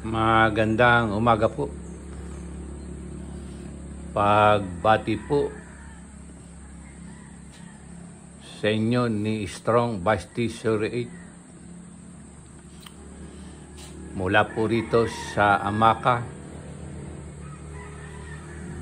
Magandang umaga po. Pagbati po sa inyo ni Strong Basti 08 mula po rito sa Amaca,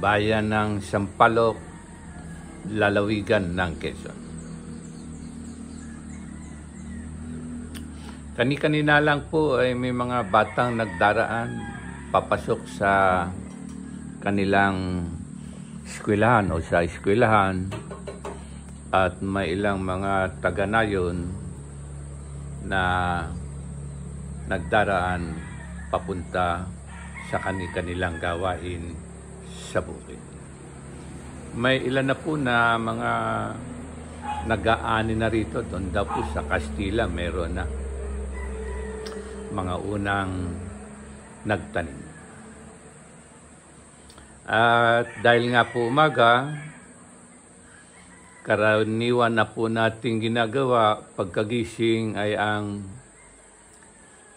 bayan ng Sampaloc, lalawigan ng Quezon. Kani-kanina lang po ay may mga batang nagdaraan papasok sa kanilang eskwelahan o sa eskwelahan at may ilang mga taga-nayon na nagdaraan papunta sa kanilang gawain sa bukid. May ilan na po na mga nag-aani na rito. Doon daw po sa Castilla meron na mga unang nagtanim. At dahil nga po umaga, karaniwan na po nating ginagawa pagkagising ay ang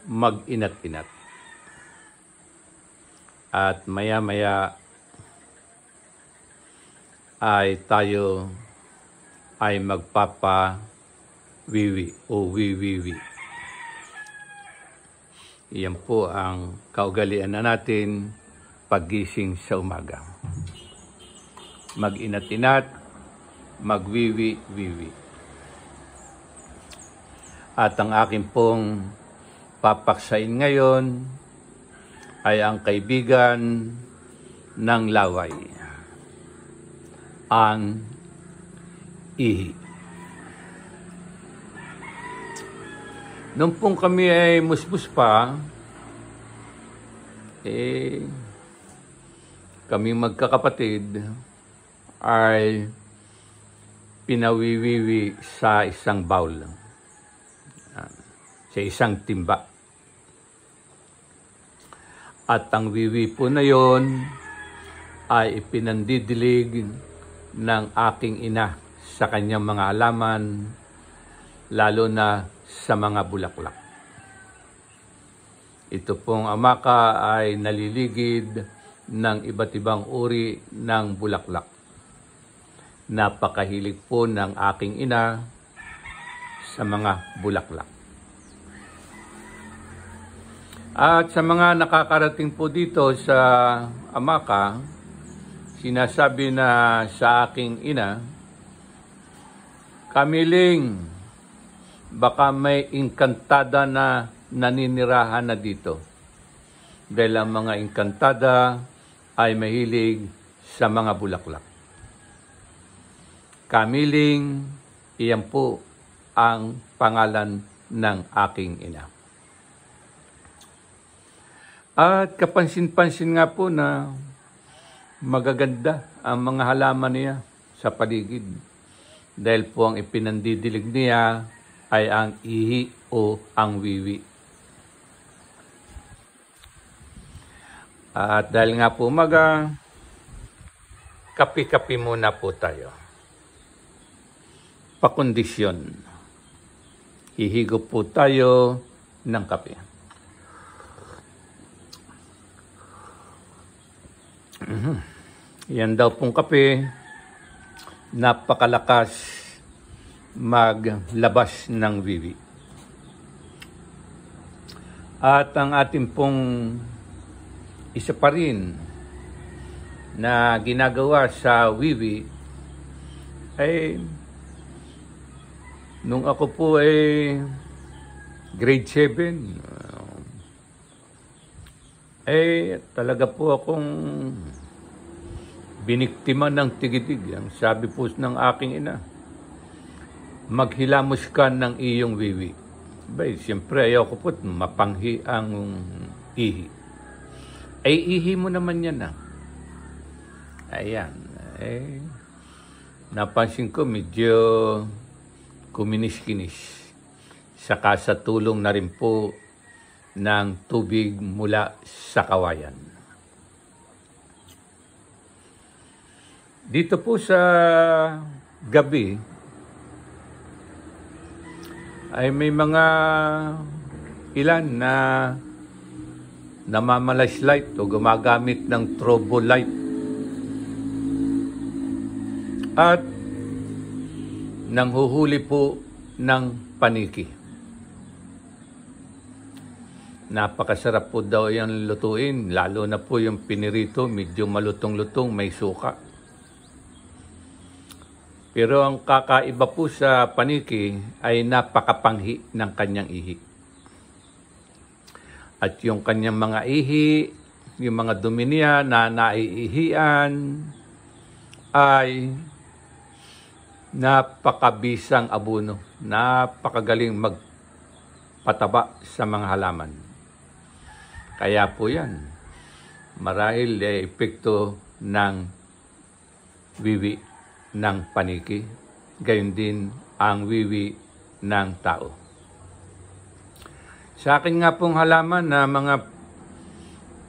mag-inat-inat. At maya-maya ay tayo ay magpapa-wiwi o wiwiwi. Iyan po ang kaugalian na natin paggising sa umaga. Mag-inat-inat, magwiwi-wiwi. At ang akin pong papaksain ngayon ay ang kaibigan ng laway, ang ihi. Nung pong kami ay musmus pa, kami magkakapatid ay pinawiwiwi sa isang bowl, sa isang timba. At ang wiwi po na yon ay ipinandidilig ng aking ina sa kanyang mga halaman, lalo na sa mga bulaklak. Ito pong Amaca ay naliligid ng iba't ibang uri ng bulaklak. Napakahilig po ng aking ina sa mga bulaklak. At sa mga nakakarating po dito sa Amaca, sinasabi na sa aking ina, "Kamiling, baka may engkantada na naninirahan na dito." Dahil ang mga engkantada ay mahilig sa mga bulaklak. Kamiling, iyan po ang pangalan ng aking ina. At kapansin-pansin nga po na magaganda ang mga halaman niya sa paligid. Dahil po ang ipinandidilig niya ay ang ihi o ang wiwi. At dahil nga po umaga, kapi-kapi muna po tayo. Pakondisyon. Hihigop po tayo ng kape. Yan daw pong kape, napakalakas maglabas ng wiwi. At ang ating pong isa pa rin na ginagawa sa wiwi ay nung ako po ay grade 7, talaga po akong biniktima ng tigidig. Ang sabi po ng aking ina, maghilamos ka ng iyong wiwi. Siyempre ayaw ko po mapanghi ang ihi. Ay ihi mo naman yan na. Ayan. Napansin ko medyo kuminis-kinis. Saka sa tulong na rin po ng tubig mula sa kawayan. Dito po sa gabi ay may mga ilan na namamalight o gumagamit ng strobo light. At nanghuhuli po ng paniki. Napakasarap po daw yan lutuin, lalo na po yung pinirito, medyo malutong-lutong, may suka. Pero ang kakaiba po sa paniki ay napakapanghi ng kanyang ihi. At yung kanyang mga ihi, yung mga dumi niya na naiihian, ay napakabisang abuno, napakagaling magpataba sa mga halaman. Kaya po yan, marahil epekto ng wiwi ng paniki, gayon din ang wiwi ng tao. Sa akin nga pong halaman na mga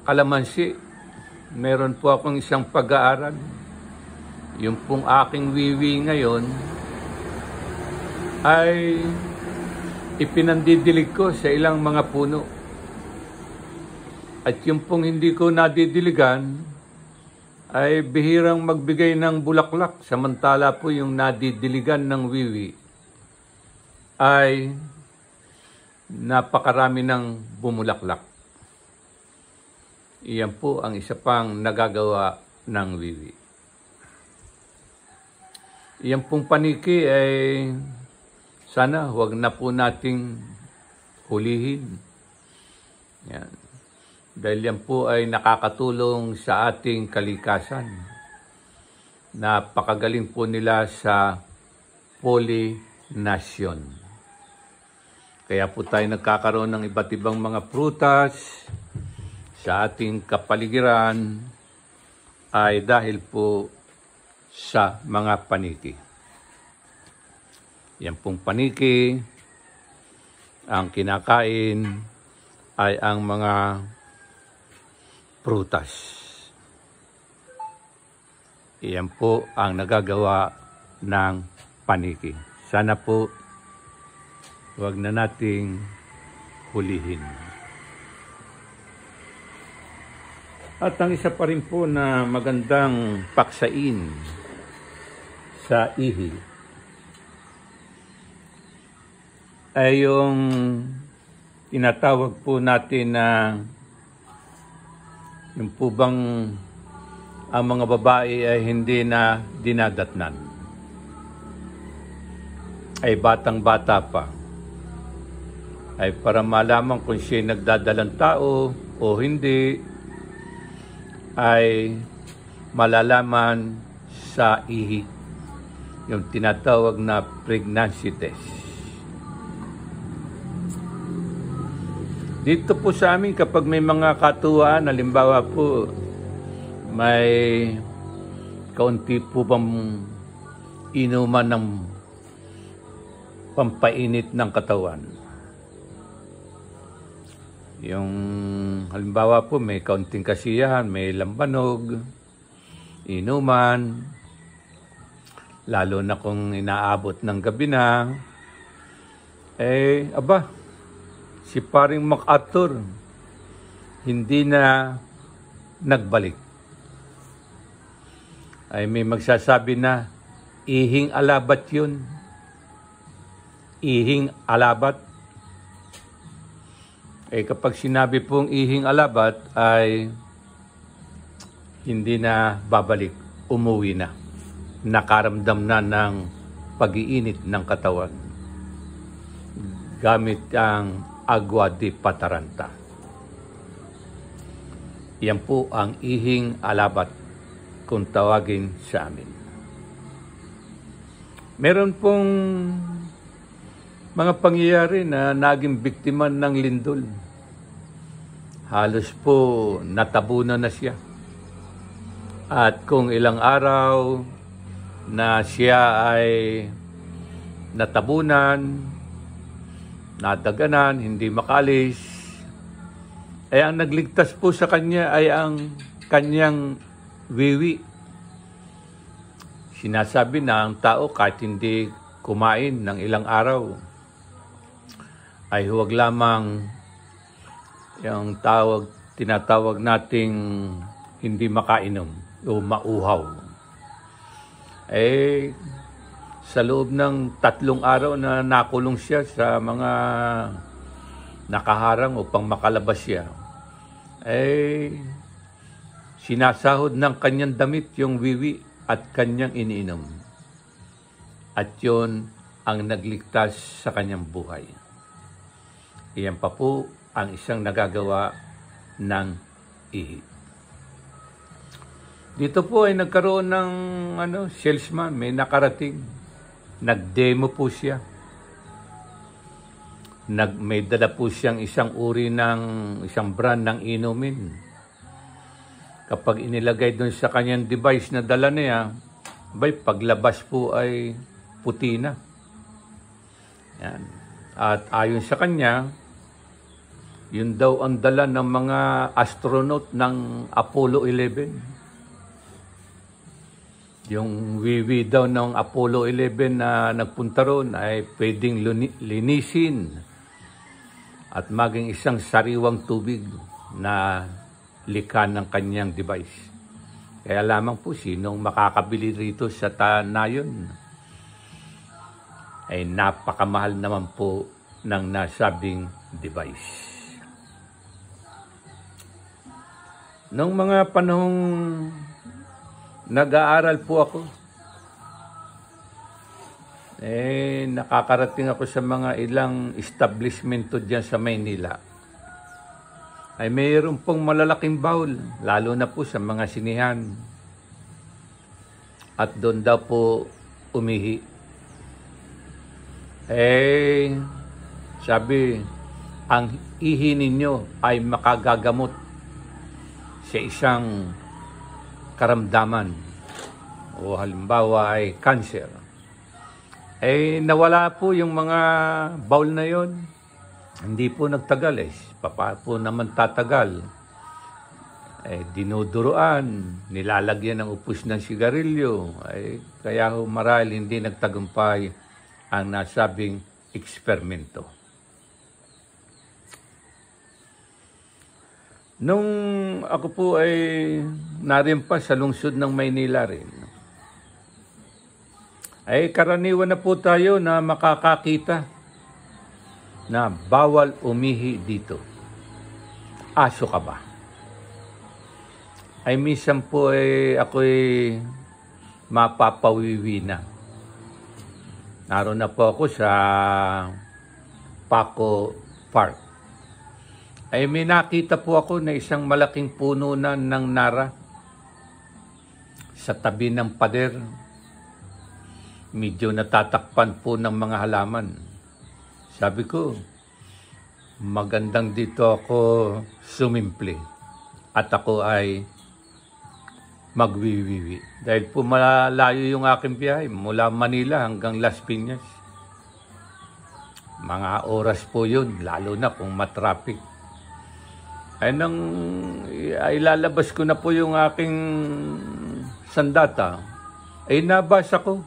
kalamansi, meron po akong isang pag-aaral. Yung pong aking wiwi ngayon ay ipinandidilig ko sa ilang mga puno. At yung pong hindi ko nadidiligan ay bihirang magbigay ng bulaklak. Samantala po yung nadidiligan ng wiwi ay napakarami ng bumulaklak. Iyan po ang isa pang nagagawa ng wiwi. Iyan pong paniki ay sana huwag na po nating hulihin. Yan. Dahil yan po ay nakakatulong sa ating kalikasan. Napakagaling po nila sa pollination. Kaya po tayo nagkakaroon ng iba't ibang mga prutas sa ating kapaligiran ay dahil po sa mga paniki. Yan pong paniki, ang kinakain ay ang mga prutas. Iyan po ang nagagawa ng paniki. Sana po huwag na nating hulihin. At ang isa pa rin po na magandang paksain sa ihi ay yung tinatawag po natin na yung po bang ang mga babae ay hindi na dinadatnan, ay batang-bata pa, ay para malaman kung siya nagdadalang tao o hindi, ay malalaman sa ihi, yung tinatawag na pregnancy test. Dito po sa amin, kapag may mga katuwaan, halimbawa po, may kaunti po bang inuman ng pampainit ng katawan. Yung halimbawa po, may kaunting kasiyahan, may lambanog, inuman, lalo na kung inaabot ng gabi na, si paring MacArthur hindi na nagbalik. Ay may magsasabi na ihing alabat yun. Ihing alabat. Kapag sinabi pong ihing alabat ay hindi na babalik, umuwi na. Nakaramdam na ng pag-iinit ng katawan. Gamit ang agua de pataranta. Yan po ang ihing alabat kung tawagin sa amin. Meron pong mga pangyayari na naging biktima ng lindol. Halos po natabunan na siya. At kung ilang araw na siya ay natabunan, nadaganan, hindi makalis, ay ang nagligtas po sa kanya ay ang kanyang wiwi. Sinasabi na ang tao kahit hindi kumain ng ilang araw, ay huwag lamang yung tawag tinatawag nating hindi makainom o mauhaw. Sa loob ng 3 araw na nakulong siya sa mga nakaharang upang makalabas siya, sinasahod ng kanyang damit yung wiwi at kanyang iniinom. At yun ang nagligtas sa kanyang buhay. Iyan pa po ang isang nagagawa ng ihi. Dito po ay nagkaroon ng salesman, may nakarating. Nag-demo po siya. May dala po siyang isang brand ng inumin. Kapag inilagay doon sa kanyang device na dala niya, paglabas po ay puti na. Yan. At ayon sa kanya, yun daw ang dala ng mga astronaut ng Apollo 11. Yung wiwi daw ng Apollo 11 na nagpunta roon ay pwedeng linisin at maging isang sariwang tubig na likha ng kanyang device. Kaya lamang po sinong makakabili rito sa nayon ay napakamahal naman po ng nasabing device. Noong mga panahong nag-aaral po ako, nakakarating ako sa mga ilang establishmento dyan sa Maynila. Ay mayroon pong malalaking bowl, lalo na po sa mga sinihan. At doon daw po umihi. Sabi, ang ihi ninyo ay makagagamot sa isang karamdaman o halimbawa ay cancer. Nawala po yung mga bowl na yon. Hindi po nagtagal Papa po naman tatagal. Dinuduruan, nilalagyan ng upos ng sigarilyo. Kaya marahil hindi nagtagumpay ang nasabing eksperimento. Nung ako po ay narin pa sa lungsod ng Maynila rin, karaniwan na po tayo na makakakita na bawal umihi dito. Aso ka ba? Minsan po ako'y mapapawiwi na. Naroon na po ako sa Paco Park. May nakita po ako na isang malaking pununan ng nara sa tabi ng pader. Medyo natatakpan po ng mga halaman. Sabi ko, magandang dito ako sumimple at ako ay magwiwiwi. Dahil po malayo yung aking biyahe mula Manila hanggang Las Piñas. Mga oras po yun, lalo na kung matraffic. Nang ilalabas ko na po yung aking sandata, nabasa ko.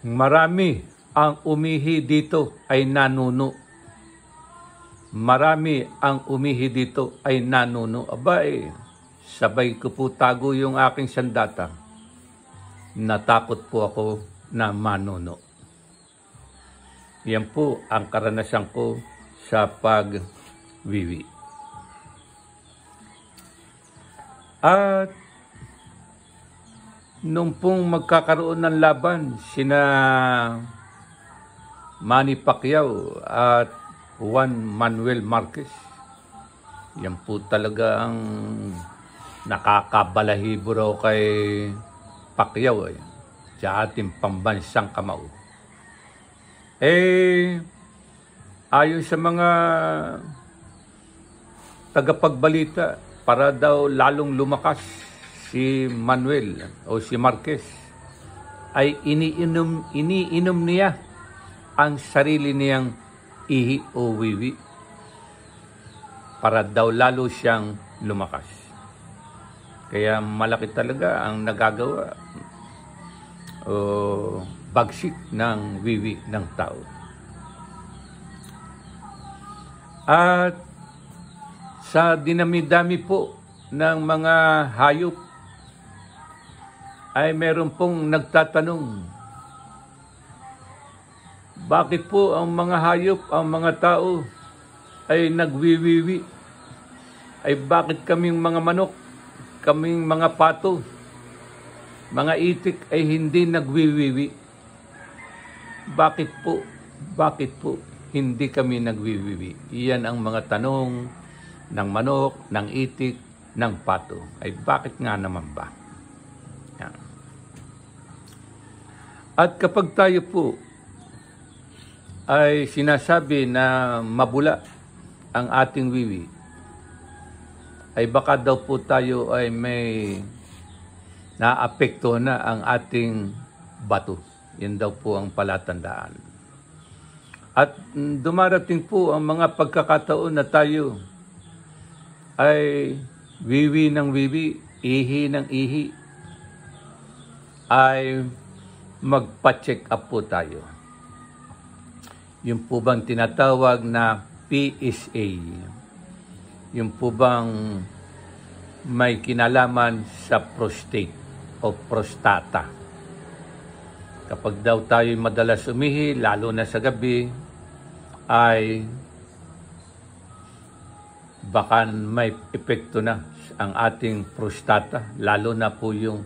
Marami ang umihi dito ay nanuno. Marami ang umihi dito ay nanuno. Sabay ko po tago yung aking sandata. Natakot po ako na manuno. Yan po ang karanasan ko sa pagwiwi. At nung pong magkakaroon ng laban sina Manny Pacquiao at Juan Manuel Marquez, yan po talaga ang nakakabalahibo raw kay Pacquiao sa ating pambansang kamao. Ayon sa mga tagapagbalita, para daw lalong lumakas si Manuel o si Marquez, ay iniinom niya ang sarili niyang ihi o wiwi para daw lalo siyang lumakas. Kaya malaki talaga ang nagagawa o bagsik ng wiwi ng tao. At Sa dinami-dami po ng mga hayop ay meron pong nagtatanong, bakit po ang mga hayop, ang mga tao ay nagwiwiwi? Ay bakit kaming mga manok, kaming mga pato, mga itik ay hindi nagwiwiwi? Bakit po? Bakit po hindi kami nagwiwiwi? Iyan ang mga tanong ng manok, ng itik, ng pato. Ay bakit nga naman ba? Yan. At kapag tayo po ay sinasabi na mabula ang ating wiwi, ay baka daw po tayo ay may naapekto na ang ating bato. Yan daw po ang palatandaan. At dumarating po ang mga pagkakataon na tayo ay wiwi ng wiwi, ihi ng ihi, ay magpa-check up po tayo. Yung po bang tinatawag na PSA? Yung po bang may kinalaman sa prostate o prostata? Kapag daw tayo madalas umihi, lalo na sa gabi, ay baka may epekto na ang ating prostata, lalo na po yung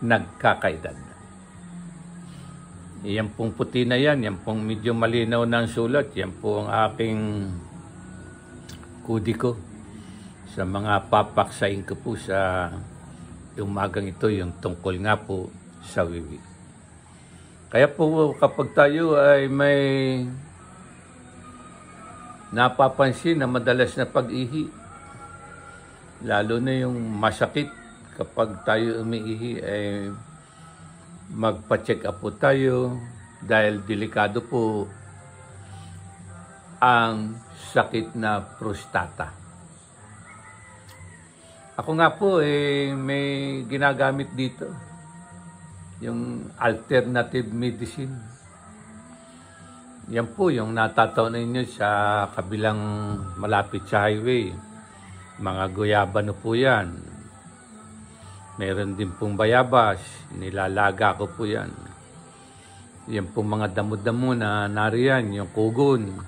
nagkakaedad. Yan pong puti na yan pong medyo malinaw na ang sulat, yan po ang aking kudi ko sa mga papaksain ko po sa umagang ito, yung tungkol nga po sa wiwi. Kaya po kapag tayo ay may napapansin na madalas na pag-ihi, lalo na yung masakit kapag tayo umiihi, ay magpa-check up po tayo dahil delikado po ang sakit na prostata. Ako nga po may ginagamit dito yung alternative medicine. Yan po yung natataon ninyo sa kabilang malapit sa highway. Mga guyabano po yan. Meron din pong bayabas, nilalaga ko po yan. Yan pong mga damo-damo na nariyan, yung kugon.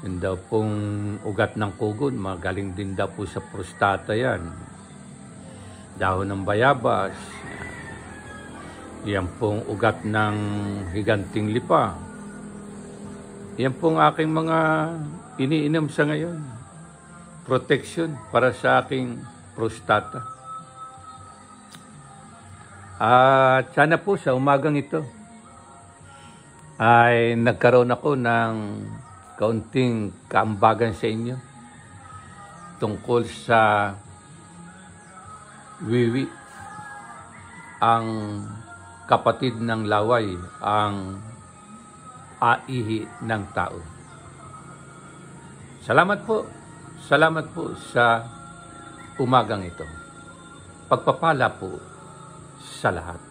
Yan daw pong ugat ng kugon, magaling din daw po sa prostata yan. Dahon ng bayabas, yan pong ugat ng higanting lipa. Yan pong aking mga iniinom sa ngayon. Protection para sa aking prostata. At sana po sa umagang ito ay nagkaroon ako ng kaunting kaambagan sa inyo tungkol sa wiwi, ang kapatid ng laway, ang aihi ng tao. Salamat po sa umagang ito. Pagpapala po sa lahat.